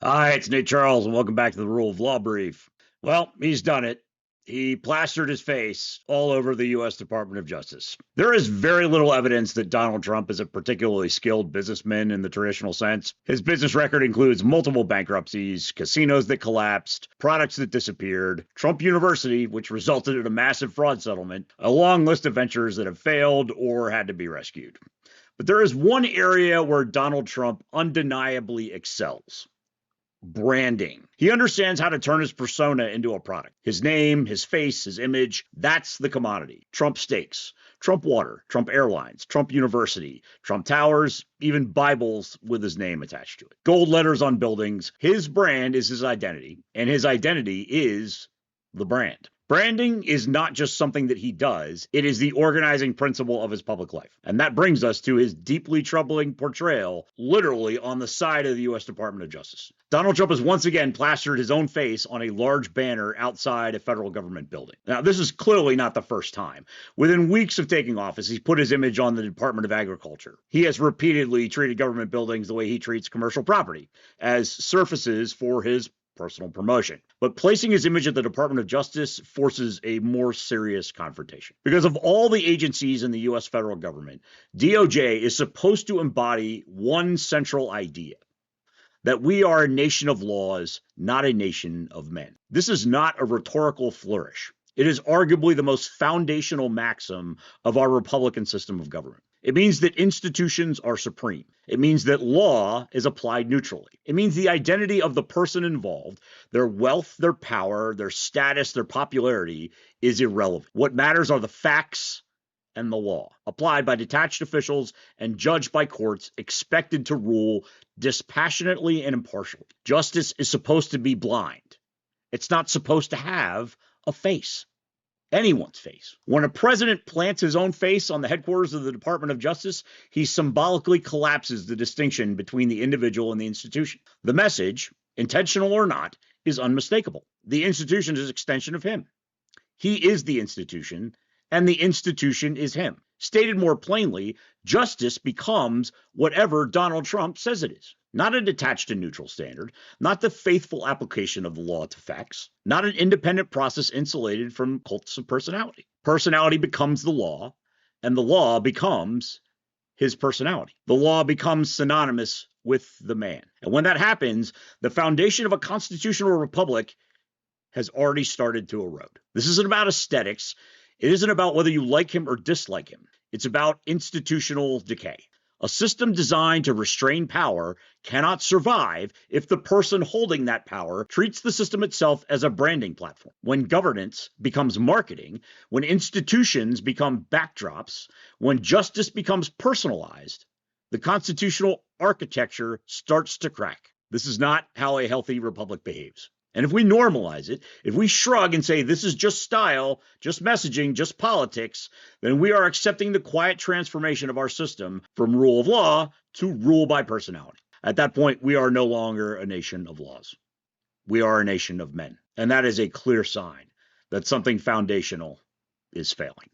Hi, it's Nate Charles, and welcome back to the Rule of Law Brief. Well, he's done it. He plastered his face all over the U.S. Department of Justice. There is very little evidence that Donald Trump is a particularly skilled businessman in the traditional sense. His business record includes multiple bankruptcies, casinos that collapsed, products that disappeared, Trump University, which resulted in a massive fraud settlement, a long list of ventures that have failed or had to be rescued. But there is one area where Donald Trump undeniably excels: branding. He understands how to turn his persona into a product. His name, his face, his image, that's the commodity. Trump Steaks, Trump Water, Trump Airlines, Trump University, Trump Towers, even Bibles with his name attached to it. Gold letters on buildings. His brand is his identity, and his identity is the brand. Branding is not just something that he does, it is the organizing principle of his public life. And that brings us to his deeply troubling portrayal, literally on the side of the U.S. Department of Justice. Donald Trump has once again plastered his own face on a large banner outside a federal government building. Now, this is clearly not the first time. Within weeks of taking office, he's put his image on the Department of Agriculture. He has repeatedly treated government buildings the way he treats commercial property, as surfaces for his personal promotion. But placing his image at the Department of Justice forces a more serious confrontation. Because of all the agencies in the U.S. federal government, DOJ is supposed to embody one central idea: that we are a nation of laws, not a nation of men. This is not a rhetorical flourish. It is arguably the most foundational maxim of our Republican system of government. It means that institutions are supreme. It means that law is applied neutrally. It means the identity of the person involved, their wealth, their power, their status, their popularity, is irrelevant. What matters are the facts and the law, applied by detached officials and judged by courts expected to rule dispassionately and impartially. Justice is supposed to be blind. It's not supposed to have a face. Anyone's face. When a president plants his own face on the headquarters of the Department of Justice, he symbolically collapses the distinction between the individual and the institution. The message, intentional or not, is unmistakable. The institution is an extension of him. He is the institution, and the institution is him. Stated more plainly, justice becomes whatever Donald Trump says it is. Not a detached and neutral standard, not the faithful application of the law to facts, not an independent process insulated from cults of personality. Personality becomes the law, and the law becomes his personality. The law becomes synonymous with the man. And when that happens, the foundation of a constitutional republic has already started to erode. This isn't about aesthetics. It isn't about whether you like him or dislike him. It's about institutional decay. A system designed to restrain power cannot survive if the person holding that power treats the system itself as a branding platform. When governance becomes marketing, when institutions become backdrops, when justice becomes personalized, the constitutional architecture starts to crack. This is not how a healthy republic behaves. And if we normalize it, if we shrug and say this is just style, just messaging, just politics, then we are accepting the quiet transformation of our system from rule of law to rule by personality. At that point, we are no longer a nation of laws. We are a nation of men. And that is a clear sign that something foundational is failing.